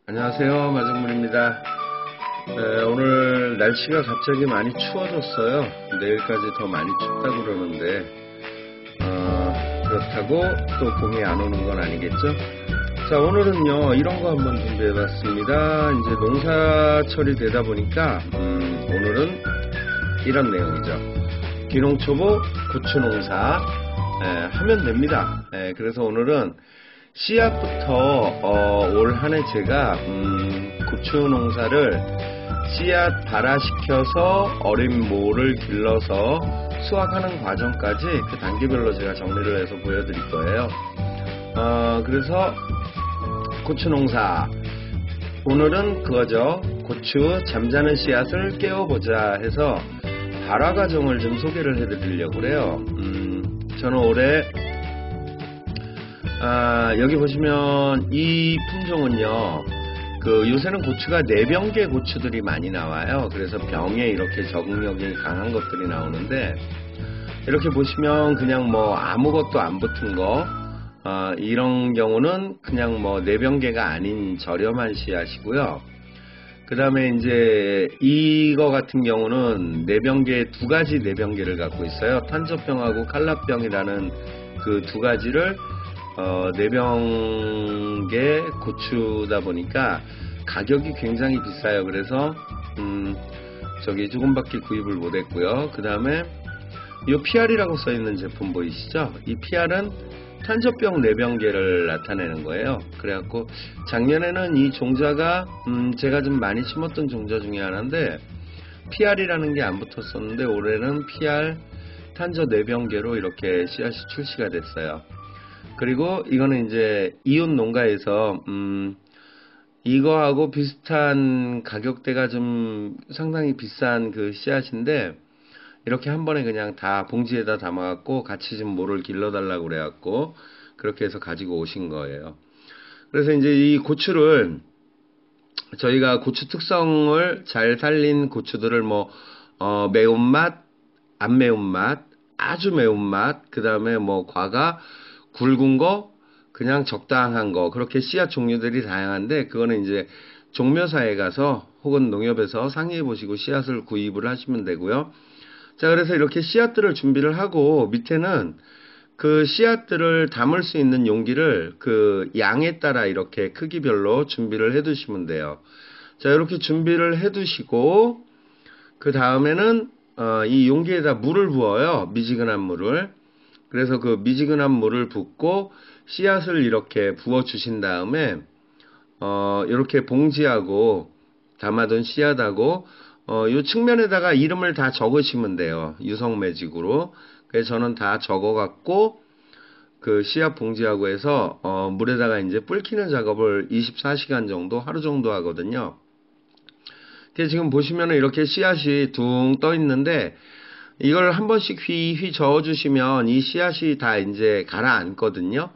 안녕하세요, 마정물입니다. 오늘 날씨가 갑자기 많이 추워졌어요. 내일까지 더 많이 춥다고 그러는데 그렇다고 또 봄이 안 오는 건 아니겠죠? 자, 오늘은요 이런 거 한번 준비해봤습니다. 이제 농사철이 되다 보니까 오늘은 이런 내용이죠. 기농초보 고추농사 하면 됩니다. 그래서 오늘은 씨앗부터 올 한해 제가 고추 농사를 씨앗 발화시켜서 어린 모를 길러서 수확하는 과정까지 그 단계별로 제가 정리를 해서 보여드릴 거예요. 그래서 고추 농사 오늘은 그거죠. 고추 잠자는 씨앗을 깨워보자 해서 발화 과정을 좀 소개를 해드리려고 그래요. 저는 올해 여기 보시면 이 품종은요, 요새는 고추가 내병계 고추들이 많이 나와요. 그래서 병에 이렇게 적응력이 강한 것들이 나오는데, 이렇게 보시면 그냥 뭐 아무것도 안 붙은 거, 이런 경우는 그냥 뭐 내병계가 아닌 저렴한 씨앗이고요. 그 다음에 이제 이거 같은 경우는 내병계 두 가지 내병계를 갖고 있어요. 탄저병하고 칼라병이라는 그 두 가지를 내병계 고추다 보니까 가격이 굉장히 비싸요. 그래서 저기 조금밖에 구입을 못했고요. 그 다음에 이 PR이라고 써있는 제품 보이시죠? 이 PR은 탄저병 내병계를 나타내는 거예요. 그래갖고 작년에는 이 종자가 제가 좀 많이 심었던 종자 중에 하나인데 PR이라는 게 안 붙었었는데 올해는 PR 탄저 내병계로 이렇게 씨앗이 출시가 됐어요. 그리고 이거는 이제 이웃 농가에서 이거하고 비슷한 가격대가 좀 상당히 비싼 그 씨앗인데 이렇게 한 번에 그냥 다 봉지에다 담아갖고 같이 좀 모를 길러달라고 그래갖고 그렇게 해서 가지고 오신 거예요. 그래서 이제 이 고추를 저희가 고추 특성을 잘 살린 고추들을 뭐 매운맛, 안 매운맛, 아주 매운맛, 그 다음에 뭐 과가 굵은 거, 그냥 적당한 거, 그렇게 씨앗 종류들이 다양한데 그거는 이제 종묘사에 가서 혹은 농협에서 상의해 보시고 씨앗을 구입을 하시면 되고요. 자, 그래서 이렇게 씨앗들을 준비를 하고 밑에는 그 씨앗들을 담을 수 있는 용기를 그 양에 따라 이렇게 크기별로 준비를 해 두시면 돼요. 자, 이렇게 준비를 해 두시고 그 다음에는 이 용기에다 물을 부어요. 미지근한 물을. 그래서 그 미지근한 물을 붓고 씨앗을 이렇게 부어 주신 다음에 이렇게 봉지하고 담아둔 씨앗하고 요 측면에다가 이름을 다 적으시면 돼요. 유성 매직으로. 그래서 저는 다 적어 갖고 그 씨앗 봉지하고 해서 물에다가 이제 불키는 작업을 24시간 정도 하루 정도 하거든요. 그래서 지금 보시면은 이렇게 씨앗이 둥 떠 있는데 이걸 한 번씩 휘휘 저어주시면 이 씨앗이 다 이제 가라앉거든요.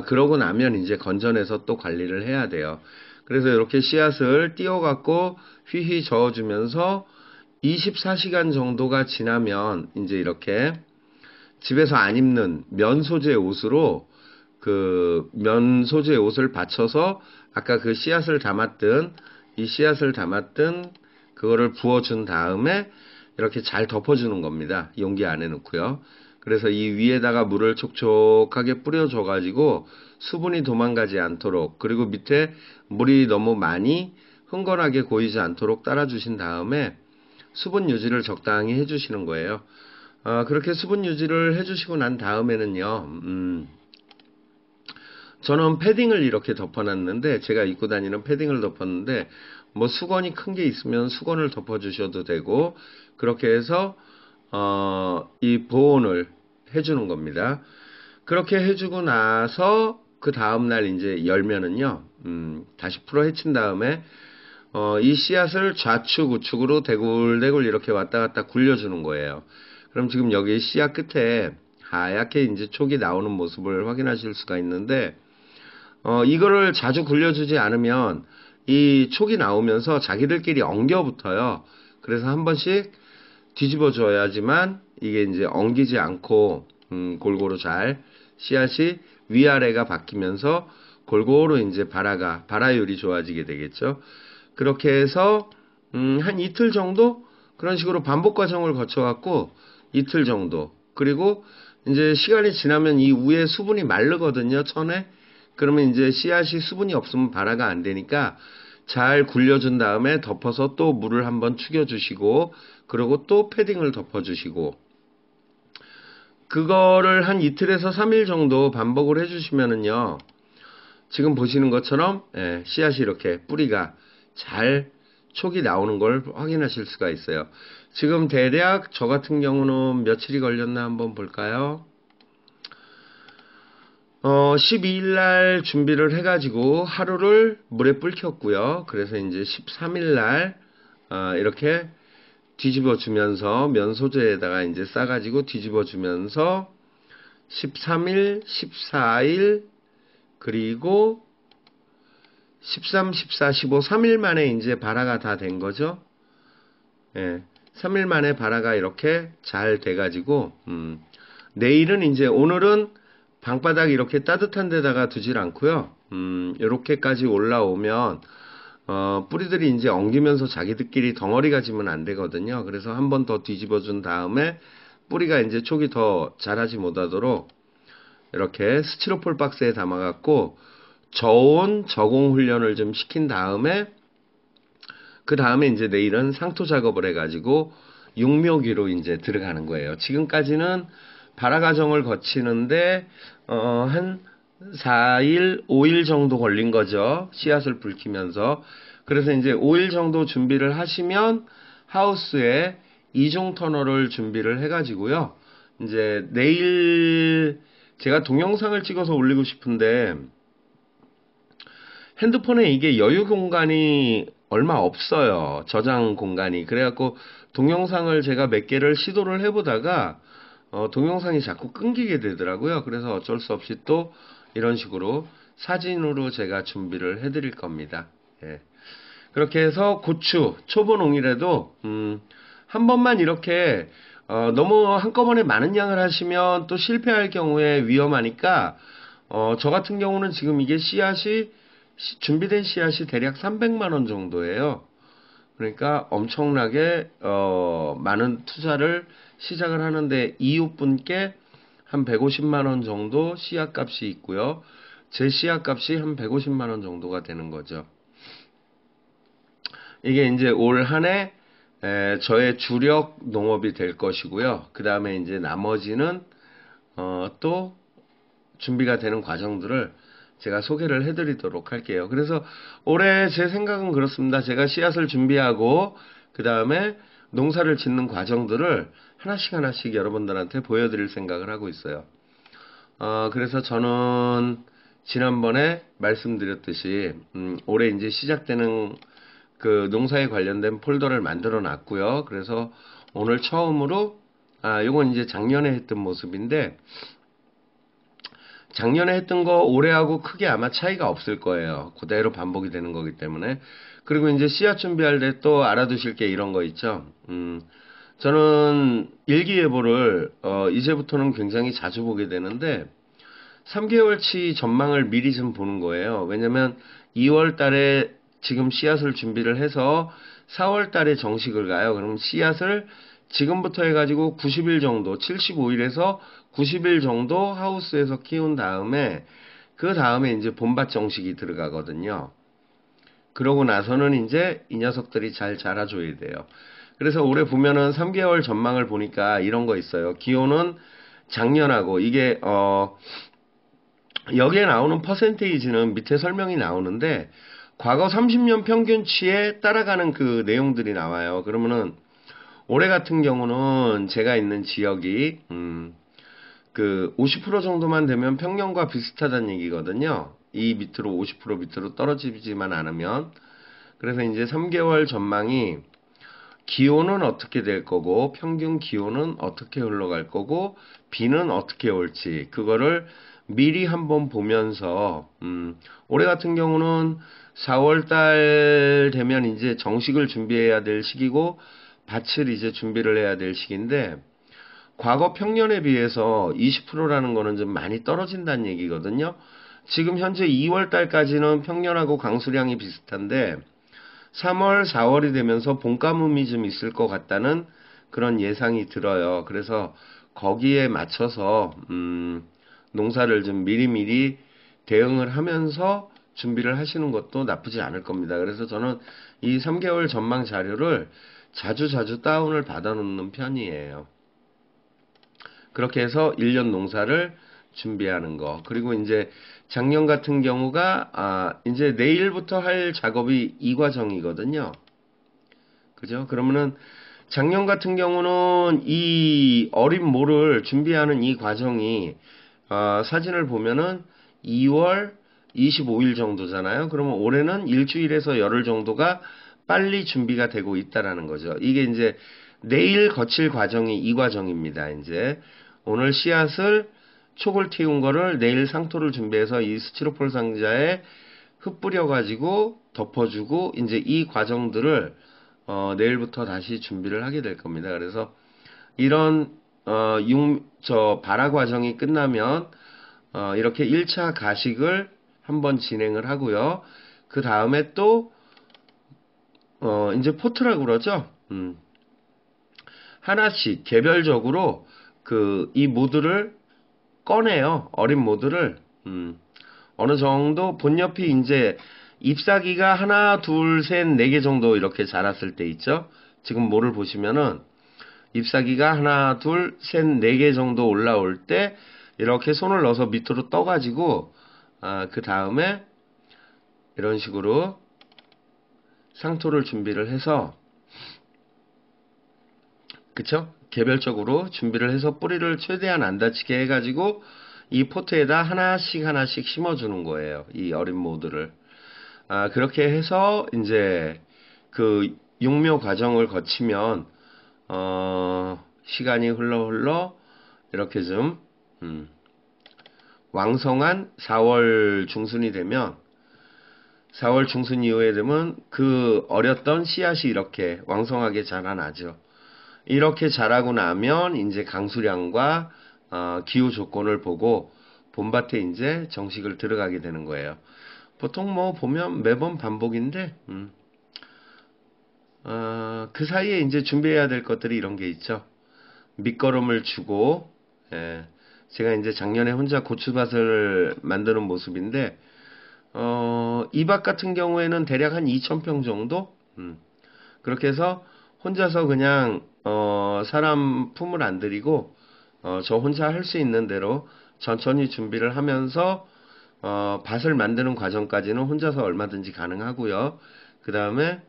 그러고 나면 이제 건져내서 또 관리를 해야 돼요. 그래서 이렇게 씨앗을 띄워갖고 휘휘 저어주면서 24시간 정도가 지나면 이제 이렇게 집에서 안 입는 면 소재 옷으로 그 면 소재 옷을 받쳐서 아까 그 씨앗을 담았던 이 씨앗을 담았던 그거를 부어준 다음에 이렇게 잘 덮어주는 겁니다. 용기 안에 넣고요. 그래서 이 위에다가 물을 촉촉하게 뿌려줘 가지고 수분이 도망가지 않도록, 그리고 밑에 물이 너무 많이 흥건하게 고이지 않도록 따라주신 다음에 수분 유지를 적당히 해주시는 거예요. 그렇게 수분 유지를 해주시고 난 다음에는요, 저는 패딩을 이렇게 덮어놨는데, 제가 입고 다니는 패딩을 덮었는데, 뭐 수건이 큰 게 있으면 수건을 덮어주셔도 되고, 그렇게 해서 이 보온을 해주는 겁니다. 그렇게 해주고 나서 그 다음날 이제 열면은요, 다시 풀어 헤친 다음에 이 씨앗을 좌측 우측으로 대굴대굴 이렇게 왔다 갔다 굴려주는 거예요. 그럼 지금 여기 씨앗 끝에 하얗게 이제 촉이 나오는 모습을 확인하실 수가 있는데 이거를 자주 굴려주지 않으면 이 촉이 나오면서 자기들끼리 엉겨 붙어요. 그래서 한 번씩 뒤집어 줘야지만 이게 이제 엉기지 않고 골고루 잘 씨앗이 위아래가 바뀌면서 골고루 이제 발화율이 좋아지게 되겠죠. 그렇게 해서 한 이틀 정도 그런 식으로 반복 과정을 거쳐갖고 이틀 정도, 그리고 이제 시간이 지나면 이 위에 수분이 마르거든요, 천에. 그러면 이제 씨앗이 수분이 없으면 발화가 안 되니까 잘 굴려준 다음에 덮어서 또 물을 한번 축여주시고, 그리고 또 패딩을 덮어주시고, 그거를 한 이틀에서 3일 정도 반복을 해주시면은요, 지금 보시는 것처럼 씨앗이 이렇게 뿌리가 잘 촉이 나오는 걸 확인하실 수가 있어요. 지금 대략 저 같은 경우는 며칠이 걸렸나 한번 볼까요? 12일 날 준비를 해가지고 하루를 물에 불켰고요. 그래서 이제 13일 날 이렇게 뒤집어 주면서 면 소재에다가 이제 싸가지고 뒤집어 주면서 13일, 14일, 그리고 13, 14, 15, 3일 만에 이제 발화가 다 된 거죠. 예. 3일 만에 발화가 이렇게 잘 돼가지고, 내일은 이제 오늘은 방바닥 이렇게 따뜻한 데다가 두질 않고요. 이렇게까지 올라오면, 뿌리들이 이제 엉기면서 자기들끼리 덩어리가 지면 안 되거든요. 그래서 한 번 더 뒤집어 준 다음에 뿌리가 이제 촉이 더 자라지 못하도록 이렇게 스티로폴 박스에 담아갖고 저온 저공 훈련을 좀 시킨 다음에 그 다음에 이제 내일은 상토 작업을 해가지고 육묘기로 이제 들어가는 거예요. 지금까지는 발화 과정을 거치는데 한 4일, 5일 정도 걸린 거죠. 씨앗을 붉히면서. 그래서 이제 5일 정도 준비를 하시면 하우스에 이중 터널을 준비를 해가지고요. 이제 내일 제가 동영상을 찍어서 올리고 싶은데 핸드폰에 이게 여유 공간이 얼마 없어요. 저장 공간이. 그래갖고 동영상을 제가 몇 개를 시도를 해보다가 동영상이 자꾸 끊기게 되더라고요. 그래서 어쩔 수 없이 또 이런 식으로 사진으로 제가 준비를 해드릴 겁니다. 예. 그렇게 해서 고추, 초보 농이라도 한 번만 이렇게 너무 한꺼번에 많은 양을 하시면 또 실패할 경우에 위험하니까 저 같은 경우는 지금 이게 준비된 씨앗이 대략 300만 원 정도예요. 그러니까 엄청나게 많은 투자를 시작을 하는데 이웃분께 한 150만 원 정도 씨앗 값이 있고요. 제 씨앗 값이 한 150만 원 정도가 되는 거죠. 이게 이제 올 한해 저의 주력 농업이 될 것이고요. 그 다음에 이제 나머지는 또 준비가 되는 과정들을 제가 소개를 해드리도록 할게요. 그래서 올해 제 생각은 그렇습니다. 제가 씨앗을 준비하고 그 다음에 농사를 짓는 과정들을 하나씩 여러분들한테 보여드릴 생각을 하고 있어요. 그래서 저는 지난번에 말씀드렸듯이 올해 이제 시작되는 그 농사에 관련된 폴더를 만들어 놨고요. 그래서 오늘 처음으로 요건 이제 작년에 했던 모습인데 작년에 했던 거 올해하고 크게 아마 차이가 없을 거예요. 그대로 반복이 되는 거기 때문에. 그리고 이제 씨앗 준비할 때 또 알아두실 게 이런 거 있죠. 저는 일기예보를 이제부터는 굉장히 자주 보게 되는데 3개월치 전망을 미리 좀 보는 거예요. 왜냐면 2월 달에 지금 씨앗을 준비를 해서 4월 달에 정식을 가요. 그럼 씨앗을 지금부터 해가지고 90일 정도, 75일에서 90일 정도 하우스에서 키운 다음에 그 다음에 이제 봄밭 정식이 들어가거든요. 그러고 나서는 이제 이 녀석들이 잘 자라줘야 돼요. 그래서 올해 보면은 3개월 전망을 보니까 이런 거 있어요. 기온은 작년하고 이게 여기에 나오는 퍼센테이지는 밑에 설명이 나오는데 과거 30년 평균치에 따라가는 그 내용들이 나와요. 그러면은 올해 같은 경우는 제가 있는 지역이 그 50% 정도만 되면 평년과 비슷하다는 얘기거든요. 이 밑으로 50% 밑으로 떨어지지만 않으면. 그래서 이제 3개월 전망이 기온은 어떻게 될 거고 평균 기온은 어떻게 흘러갈 거고 비는 어떻게 올지 그거를 미리 한번 보면서 올해 같은 경우는 4월달 되면 이제 정식을 준비해야 될 시기고 밭을 이제 준비를 해야 될 시기인데 과거 평년에 비해서 20%라는 거는 좀 많이 떨어진다는 얘기거든요. 지금 현재 2월 달까지는 평년하고 강수량이 비슷한데 3월, 4월이 되면서 봄가뭄이 좀 있을 것 같다는 그런 예상이 들어요. 그래서 거기에 맞춰서 농사를 좀 미리미리 대응을 하면서 준비를 하시는 것도 나쁘지 않을 겁니다. 그래서 저는 이 3개월 전망 자료를 자주 다운을 받아 놓는 편이에요. 그렇게 해서 1년 농사를 준비하는 거. 그리고 이제 작년 같은 경우가 이제 내일부터 할 작업이 이 과정이거든요. 그죠? 그러면은 작년 같은 경우는 이 어린 모를 준비하는 이 과정이 사진을 보면은 2월 25일 정도잖아요. 그러면 올해는 일주일에서 열흘 정도가 빨리 준비가 되고 있다라는 거죠. 이게 이제 내일 거칠 과정이 이 과정입니다. 이제 오늘 씨앗을 촉을 틔운 거를 내일 상토를 준비해서 이 스티로폴 상자에 흩뿌려 가지고 덮어주고 이제 이 과정들을 내일부터 다시 준비를 하게 될 겁니다. 그래서 이런 발화 과정이 끝나면 이렇게 1차 가식을 한번 진행을 하고요. 그 다음에 또 이제 포트라고 그러죠. 하나씩 개별적으로 이 모드를 꺼내요. 어린 모드를 어느 정도 본옆이 이제 잎사귀가 하나, 둘, 셋, 네 개 정도 이렇게 자랐을 때 있죠. 지금 모를 보시면은 잎사귀가 하나, 둘, 셋, 네 개 정도 올라올 때 이렇게 손을 넣어서 밑으로 떠가지고 그 다음에 이런 식으로 상토를 준비를 해서 그쵸? 개별적으로 준비를 해서 뿌리를 최대한 안 다치게 해가지고 이 포트에다 하나씩 심어주는 거예요. 이 어린 모드를. 그렇게 해서 이제 그 육묘 과정을 거치면 시간이 흘러 이렇게 좀 왕성한 4월 중순이 되면 4월 중순 이후에 되면 그 어렸던 씨앗이 이렇게 왕성하게 자라나죠. 이렇게 자라고 나면 이제 강수량과 기후 조건을 보고 봄밭에 이제 정식을 들어가게 되는 거예요. 보통 뭐 보면 매번 반복인데 그 사이에 이제 준비해야 될 것들이 이런 게 있죠. 밑거름을 주고 제가 이제 작년에 혼자 고추밭을 만드는 모습인데 이 밭 같은 경우에는 대략 한 2,000평 정도 그렇게 해서 혼자서 그냥 사람 품을 안 들이고 저 혼자 할 수 있는 대로 천천히 준비를 하면서 밭을 만드는 과정까지는 혼자서 얼마든지 가능하고요. 그 다음에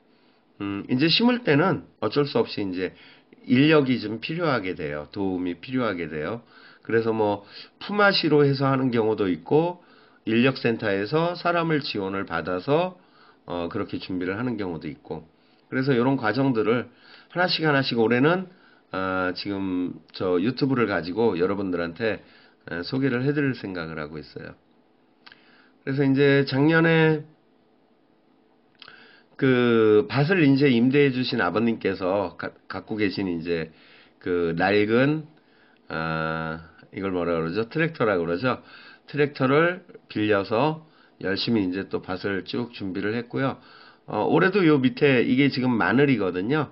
이제 심을 때는 어쩔 수 없이 이제 인력이 좀 필요하게 돼요. 도움이 필요하게 돼요. 그래서 뭐 품앗이로 해서 하는 경우도 있고 인력센터에서 사람을 지원을 받아서 그렇게 준비를 하는 경우도 있고 그래서 이런 과정들을 하나씩 올해는 지금 저 유튜브를 가지고 여러분들한테 소개를 해드릴 생각을 하고 있어요. 그래서 이제 작년에 그 밭을 이제 임대해 주신 아버님께서 갖고 계신 이제 그 낡은 이걸 뭐라 그러죠? 트랙터라고 그러죠? 트랙터를 빌려서 열심히 이제 또 밭을 쭉 준비를 했고요. 올해도 요 밑에 이게 지금 마늘이거든요.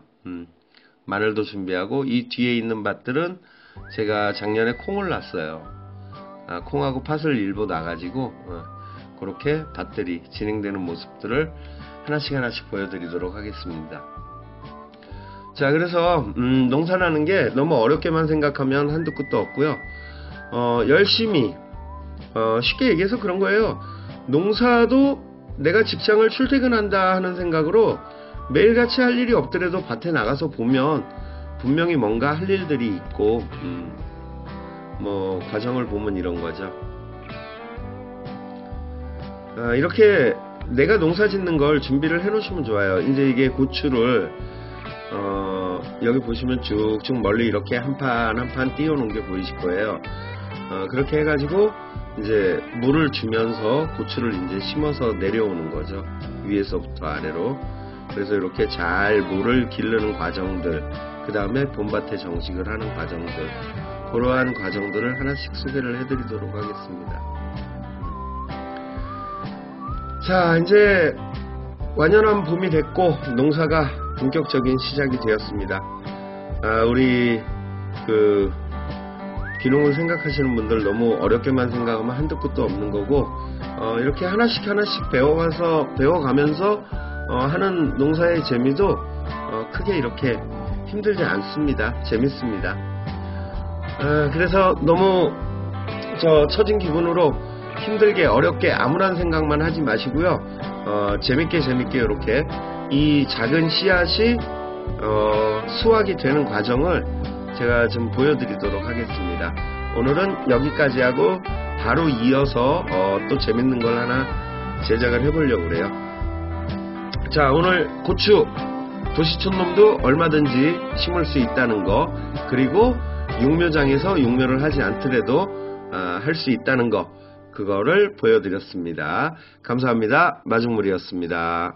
마늘도 준비하고 이 뒤에 있는 밭들은 제가 작년에 콩을 놨어요. 콩하고 팥을 일부 놔가지고 그렇게 밭들이 진행되는 모습들을 하나씩 보여드리도록 하겠습니다. 자, 그래서 농사라는 게 너무 어렵게만 생각하면 한도 끝도 없고요. 열심히 쉽게 얘기해서 그런 거예요. 농사도 내가 직장을 출퇴근한다 하는 생각으로 매일같이 할 일이 없더라도 밭에 나가서 보면 분명히 뭔가 할 일들이 있고 뭐 과정을 보면 이런 거죠. 이렇게 내가 농사 짓는 걸 준비를 해 놓으시면 좋아요. 이제 이게 고추를 여기 보시면 쭉쭉 멀리 이렇게 한 판 한 판 띄워 놓은 게 보이실 거예요. 그렇게 해가지고 이제 물을 주면서 고추를 이제 심어서 내려오는 거죠. 위에서부터 아래로. 그래서 이렇게 잘 물을 기르는 과정들, 그 다음에 봄밭에 정식을 하는 과정들, 그러한 과정들을 하나씩 소개를 해드리도록 하겠습니다. 자, 이제 완연한 봄이 됐고 농사가 본격적인 시작이 되었습니다. 우리 귀농을 생각하시는 분들 너무 어렵게만 생각하면 한도 끝도 없는 거고, 이렇게 하나씩 배워가면서 하는 농사의 재미도 크게 이렇게 힘들지 않습니다. 재밌습니다. 그래서 너무 처진 기분으로 힘들게 어렵게 아무런 생각만 하지 마시고요. 재밌게 이렇게 이 작은 씨앗이 수확이 되는 과정을 제가 좀 보여드리도록 하겠습니다. 오늘은 여기까지 하고 바로 이어서 또 재밌는 걸 하나 제작을 해보려고 그래요. 자, 오늘 고추 도시촌놈도 얼마든지 심을 수 있다는 거, 그리고 육묘장에서 육묘를 하지 않더라도 할 수 있다는 거, 그거를 보여드렸습니다. 감사합니다. 마중물이었습니다.